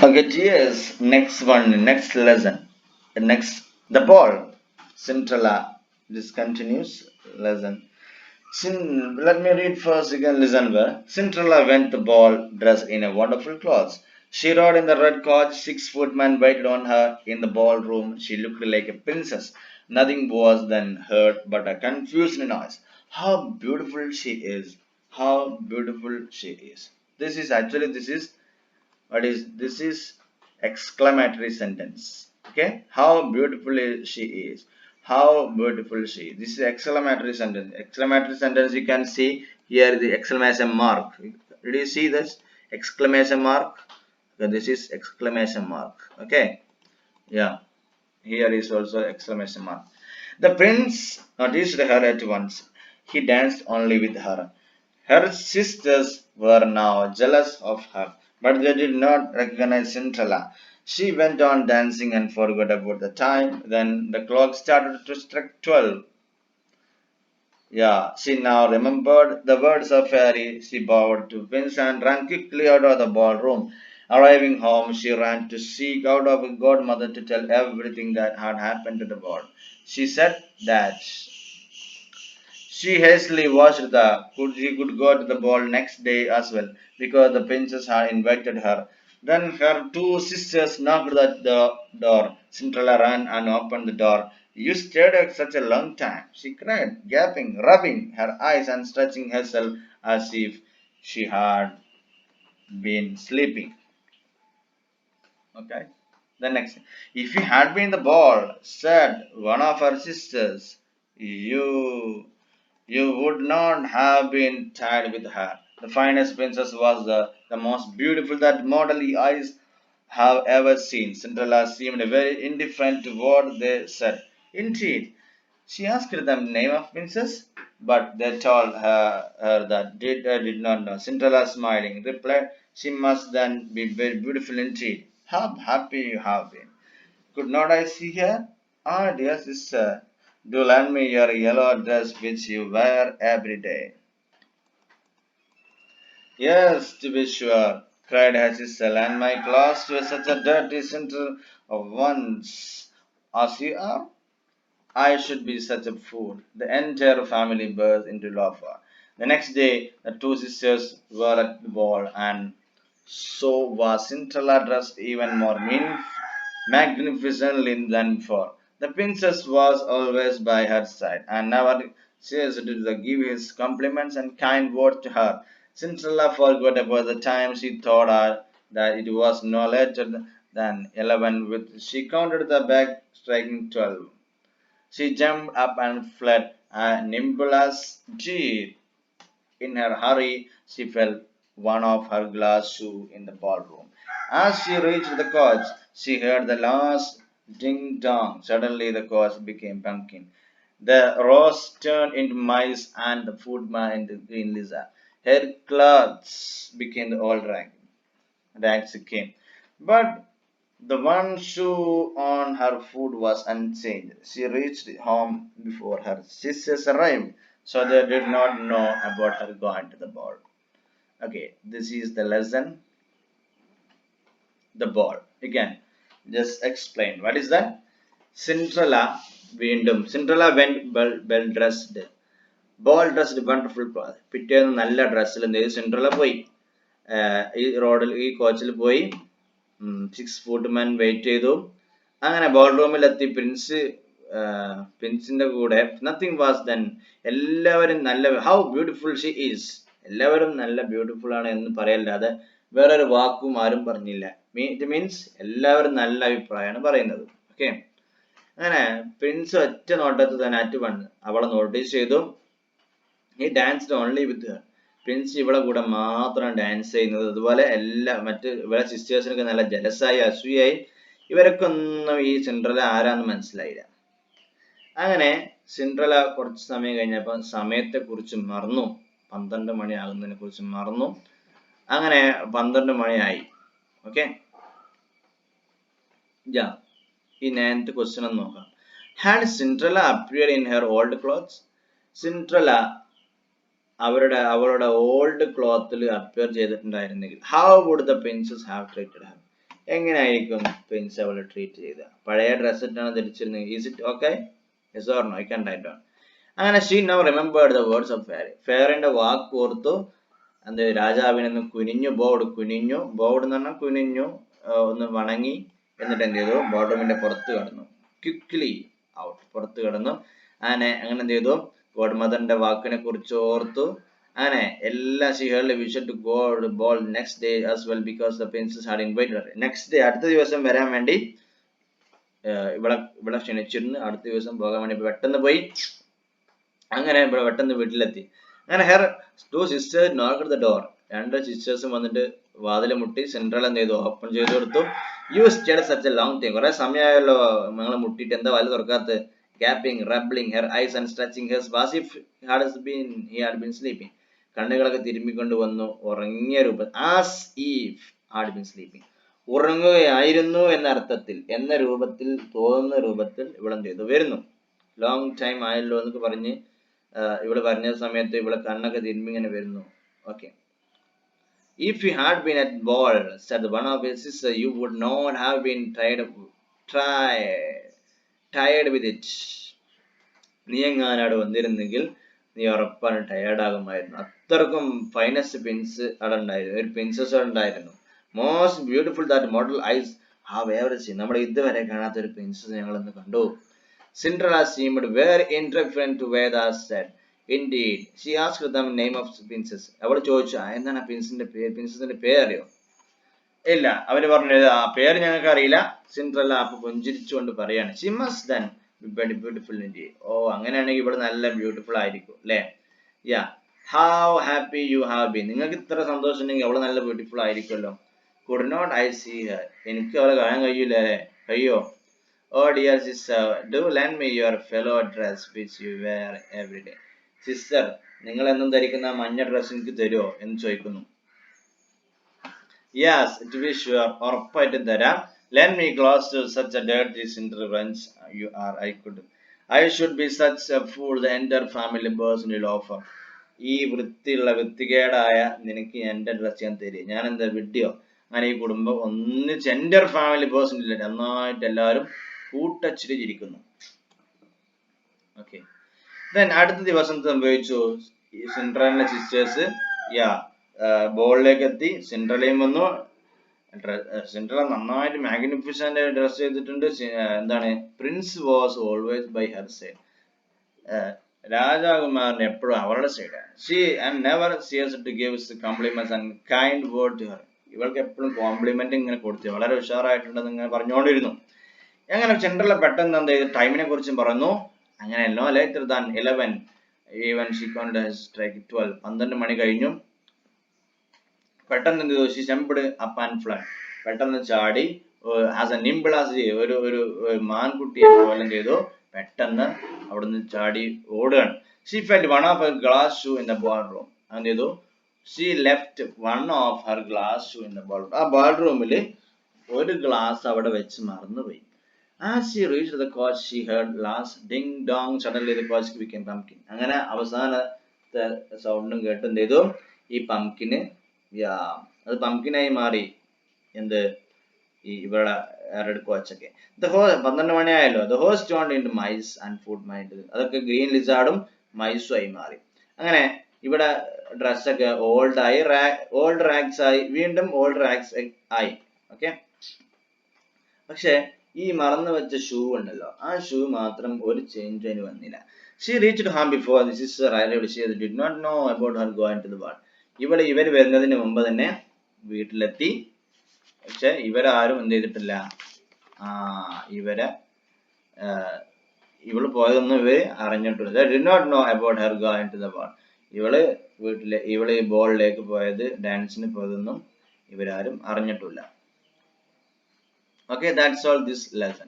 Okay, yes, next one, next lesson. The ball. Cinderella. This continues lesson. Let me read first again, listen well. Cinderella went the ball dressed in a wonderful clothes. She rode in the red coach, 6 footmen waited on her in the ballroom. She looked like a princess. Nothing was then heard but a confused noise. How beautiful she is! How beautiful she is! This is what is this is exclamatory sentence. Okay, how beautiful she is, how beautiful she is. This is exclamatory sentence. Exclamatory sentence, you can see here the exclamation mark. Did you see this exclamation mark? Okay, this is exclamation mark. Okay, yeah, here is also exclamation mark. The prince noticed her at once. He danced only with her. Her sisters were now jealous of her, but they did not recognize Cinderella. She went on dancing and forgot about the time. Then the clock started to strike 12. Yeah, she now remembered the words of Fairy. She bowed to Prince and ran quickly out of the ballroom. Arriving home, she ran to seek out of a godmother to tell everything that had happened to the ball. She said that she hastily watched the she could go to the ball next day as well because the princess had invited her. Then her two sisters knocked at the door. Cinderella ran and opened the door. You stayed at such a long time, she cried, gaping, rubbing her eyes and stretching herself as if she had been sleeping. Okay. The next, if you had been the ball, said one of her sisters, you you would not have been tired with her. The finest princess was the most beautiful that mortal eyes have ever seen. Cinderella seemed very indifferent to what they said. Indeed, she asked them name of princess, but they told her that did not know. Cinderella, smiling, replied, "She must then be very beautiful indeed. How happy you have been! Could not I see her? Ah, dear sister, do lend me your yellow dress which you wear every day." "Yes, to be sure," cried her sister, "lend my clothes to such a dirty sinner of ones as you are. I should be such a fool." The entire family burst into laughter. The next day, the two sisters were at the ball, and so was Cinderella, dressed even more magnificently than before. The princess was always by her side, and never ceased to give his compliments and kind words to her. Cinderella forgot about the time. She thought that it was no later than 11. With she counted the back, striking 12. She jumped up and fled, nimble as deer. In her hurry, she felt one of her glass shoes in the ballroom. As she reached the coach, she heard the last ding dong. Suddenly, the coach became pumpkin. The rose turned into mice, and the footman into green lizard. Her clothes became all rags again. But the one shoe on her foot was unchanged. She reached home before her sisters arrived, so they did not know about her going to the ball. Okay, this is the lesson, the ball. Again, just explain. What is that? Cinderella വീണ്ടും Cinderella went well dressed. Ball dressed wonderful cloth. പിറ്റേന്ന് നല്ല ഡ്രസ്സിൽ എന്ത് ചെയ്തു? Cinderella പോയി. ഈ കോച്ചിൽ പോയി. 6 footmen wait ചെയ്തു. അങ്ങനെ ബോൾ റൂമിലെത്തി. പ്രിൻസിന്റെ കൂടെ നത്തിങ് വാസ് ദെൻ. എല്ലാവരും നല്ല ഹൗ ബ്യൂട്ടിഫുൾ ഷീ ഈസ്. എല്ലാവരും നല്ല ബ്യൂട്ടിഫുൾ ആണ് എന്ന് പറയല്ലാതെ വേറൊരു വാക്കും ആരും പറഞ്ഞില്ല. ഇറ്റ് മീൻസ് എല്ലാവരും നല്ല അഭിപ്രായമാണ് പറയുന്നത്. ഓക്കെ, അങ്ങനെ പ്രിൻസ് ഒറ്റ നോട്ടത്തിൽ തന്നെ അറ്റ് വന്ന് അവളെ നോട്ടീസ് ചെയ്തു. ഈ danced only with Har. Prince ഇവളെ കൂടെ മാത്രം ഡാൻസ് ചെയ്യുന്നത്. അതുപോലെ മറ്റ് ഇവളെ സിസ്റ്റേഴ്സിനൊക്കെ നല്ല ജലസായി, അസൂയായി. ഇവരൊക്കെ ഒന്നും ഈ സിൻഡ്രല്ല ആരാന്ന് മനസ്സിലായില്ല. അങ്ങനെ സിൻഡ്രല്ല കുറച്ച് സമയം കഴിഞ്ഞപ്പോൾ സമയത്തെ കുറിച്ച് മറന്നു. 12 മണി ആകുന്നതിനെ കുറിച്ച് മറന്നു. അങ്ങനെ 12 മണിയായി. ഓക്കെ, ഈ 9th ക്വസ്റ്റ്യൻ ഒന്ന് നോക്കാം. Had Cinderella appeared in her old clothes? Cinderella അവളുടെ ഓൾഡ് ക്ലോത്തിൽ അപ്പിയർ ചെയ്തിട്ടുണ്ടായിരുന്നെങ്കിൽ how would the princess have treated her? എങ്ങനെയായിരിക്കും പ്രിൻസ് അവളെ ട്രീറ്റ് ചെയ്ത? പഴയ ഡ്രസ് ഇട്ടാണ് ധരിച്ചിരുന്നത്. Is it okay? Yes or no? I can write down. അങ്ങനെ she now remembered the words of fair. ഫെയറിന്റെ വാക്ക് ഓർത്തു. എന്ത് രാജാവിനൊന്ന് കുനിഞ്ഞു, ബോർഡ് കുനിഞ്ഞു, ബോർഡ് എന്ന് പറഞ്ഞാൽ കുനിഞ്ഞു, ഒന്ന് വണങ്ങി, എന്നിട്ട് എന്ത് ചെയ്തു? ബോർഡ്റൂമിന്റെ പുറത്ത് കടന്നു. ക്വിക്ലി ഔട്ട്, പുറത്ത് കടന്നു. അങ്ങനെ എന്ത് ചെയ്തു? ഗോഡ് മദറിന്റെ വാക്കിനെ കുറിച്ച് ഓർത്തു. അങ്ങനെ എല്ലാം she heard a vision to go to ball next day as well because the princess had invited her. Next day, അടുത്ത ദിവസം വരാൻ വേണ്ടി ഇവിടെ ക്ഷണിച്ചിരുന്നു. അടുത്ത ദിവസം പോകാൻ വേണ്ടി പെട്ടെന്ന് പോയി. അങ്ങനെ ഇവിടെ പെട്ടെന്ന് വീട്ടിലെത്തി. അങ്ങനെ her two sisters knocked the door. രണ്ട് സിസ്റ്റേഴ്സും വന്നിട്ട് വാതിൽ മുട്ടി. സെൻട്രൽ എന്ത് ചെയ്തു? ഓപ്പൺ ചെയ്ത് കൊടുത്തു. You stayed such a long time. കുറെ സമയമായല്ലോ നിങ്ങൾ മുട്ടിയിട്ട്, എന്താ വാതിൽ തുറക്കാത്ത? Gapping, rubbing her eyes and stretching hers as if he had been sleeping. കണ്ണുകളൊക്കെ തിരുമ്മിക്കൊണ്ട് വന്നു, ഉറങ്ങിയ രൂപം. As if had been sleeping, ഉറങ്ങുകയായിരുന്നു എന്ന അർത്ഥത്തിൽ, എന്ന രൂപത്തിൽ, തോന്നുന്ന രൂപത്തിൽ ഇവിടെ എന്ത് ചെയ്തു? വരുന്നു. ലോങ് ടൈം ആയല്ലോ എന്നൊക്കെ പറഞ്ഞ് ഇവിടെ പറഞ്ഞ സമയത്ത് ഇവിടെ കണ്ണൊക്കെ തിരുമ്പി ഇങ്ങനെ വരുന്നു. Okay. If you had been at ball, said one of his sisters, you would not have been tired with it. നീ എങ്ങാനാട് വന്നിരുന്നെങ്കിൽ നീ ഉറപ്പാണ് ടയേർഡ് ആകുമായിരുന്നു. അത്രക്കും ഫൈനസ്റ്റ് പിൻസ് അവിടെ ഉണ്ടായിരുന്നു, ഒരു പ്രിൻസസ് ഉണ്ടായിരുന്നു. Most beautiful that model eyes have ever seen. നമ്മൾ ഇതുവരെ കാണാത്ത ഒരു പ്രിൻസസ് ഞങ്ങൾ ഇന്ന് കണ്ടു. Cinderella seemed very indifferent to what Vedas said. Indeed, she asked them name of princess. അവൾ ചോദിച്ചു, എന്താണ് പ്രിൻസസിന്റെ പേര് അറിയോ? ഇല്ല, അവര് പറഞ്ഞത് ആ പേര് ഞങ്ങൾക്ക് അറിയില്ല. സിൻഡ്രല്ല അപ്പൊ പുഞ്ചിരിച്ചുകൊണ്ട് പറയാണ്, she must then be very beautiful indeed. ഓ, അങ്ങനെയാണെങ്കിൽ ഇവിടെ നല്ല ബ്യൂട്ടിഫുൾ ആയിരിക്കും അല്ലെ? Yeah, how happy you have been. നിങ്ങൾക്ക് ഇത്ര സന്തോഷം ഉണ്ടെങ്കിൽ അവള് നല്ല ബ്യൂട്ടിഫുൾ ആയിരിക്കുമല്ലോ. Could not I see her. എനിക്ക് അവളെ കാണാൻ കഴിയൂല അല്ലെ? കഴിയോ? Oh dear sister, do lend me your fellow dress which you wear every day. Sister, നിങ്ങൾ എന്നും ധരിക്കുന്ന മഞ്ഞ ഡ്രസ് എനിക്ക് തരുമോ എന്ന് ചോദിക്കുന്നു. Yes, to be sure, ഉറപ്പായിട്ടും തരാം. Lend me clothes to such a dirty cinder wrench you are. I should be such a fool the entire family person will offer. ഈ വൃത്തികേടായ നിനക്ക് എന്റെ ഡ്രസ് ഞാൻ തരും? ഞാൻ എന്താ വിഡ്ഢിയോ? അങ്ങനെ ഈ കുടുംബം ഒന്നിച്ച് എൻ്റെ ഫാമിലി പേഴ്സൺ ഇല്ല, നന്നായിട്ട് എല്ലാവരും കൂട്ടച്ചിരിക്കുന്നു. ഓക്കെ. ദെൻ അടുത്ത ദിവസം സംഭവിച്ചു, സിൻഡ്രലിന്റെ സിസ്റ്റേഴ്സ് ബോളിലേക്ക് എത്തി. സിൻഡ്രലയും വന്നു. സിൻഡ്രല നന്നായിട്ട് മാഗ്നിഫിസന്റ് ഡ്രസ് ചെയ്തിട്ടുണ്ട്. എന്താണ്? Prince was always by her side. രാജകുമാരൻ എപ്പോഴും അവളുടെ സൈഡാണ്. ഷീ ആൻഡ് നെവർ സിയേഴ്സ് to give compliments and kind word to her. ഇവൾക്ക് എപ്പോഴും കോംപ്ലിമെന്റ് ഇങ്ങനെ കൊടുത്തു, വളരെ ഉഷാറായിട്ടുണ്ടെന്ന് ഇങ്ങനെ പറഞ്ഞുകൊണ്ടിരുന്നു. അങ്ങനെ സിൻഡ്രല പെട്ടെന്ന് എന്ത് ചെയ്തു? ടൈമിനെ കുറിച്ചും പറഞ്ഞു. അങ്ങനെ no later than 11 even she count strike 12. 12 മണി കഴിഞ്ഞു. പെട്ടെന്ന് എന്ത് ചെയ്തു? She jumped up and fled. പെട്ടെന്ന് ചാടി, ആസ് എ നിംബിൾ ആസ് ഒരു മാൻകുട്ടിയെ പോലെ എന്ത് ചെയ്തു? പെട്ടെന്ന് അവിടുന്ന് ചാടി ഓടുകയാണ്. She felt one of her glass shoe in the ballroom. എന്ത് ചെയ്തു? She left one of her glass shoe in the ballroom. ആ ബാൾറൂമിൽ ഒരു ഗ്ലാസ് അവിടെ വെച്ച് മറന്നുപോയി. As she reached the coach, she heard last ding dong. Suddenly the coach became pumpkin. അങ്ങനെ അവസാനത്തെ സൗണ്ടും കേട്ട് എന്ത് ചെയ്തു? ഈ പംകിന് അത് പംകിനായി മാറി. എന്ത്? ഈ ഇവിടെ റെഡ് കോച്ചൊക്കെ. 12 മണിയായല്ലോ. ദ ഹോസ്റ്റ് turned into mice and footmen. അതൊക്കെ ഗ്രീൻ ലിസാർഡും മൈസും ആയി മാറി. അങ്ങനെ ഇവിടെ ഡ്രസ്സൊക്കെ ഓൾഡ് റാഗ്സ് ആയി, വീണ്ടും ഓൾഡ് റാഗ്സ് ആയി. ഓക്കെ. പക്ഷെ ഈ മറന്നു വെച്ച ഷൂ ഉണ്ടല്ലോ, ആ ഷൂ മാത്രം ഒരു ചേഞ്ച് അതിന് വന്നില്ല. She reached home before the sister arrived. She did not know about her going to the ball. ഇവർ വരുന്നതിന് മുമ്പ് തന്നെ വീട്ടിലെത്തി. പക്ഷെ ഇവരാരും എന്ത് ചെയ്തിട്ടില്ല, ഇവള് പോയതൊന്നും ഇവര് അറിഞ്ഞിട്ടില്ല. They did not know about her going to the ball. ഇവള് ഈ ബോളിലേക്ക് പോയത്, ഡാൻസിന് പോയതൊന്നും ഇവരാരും അറിഞ്ഞിട്ടില്ല. Okay, that's all this lesson.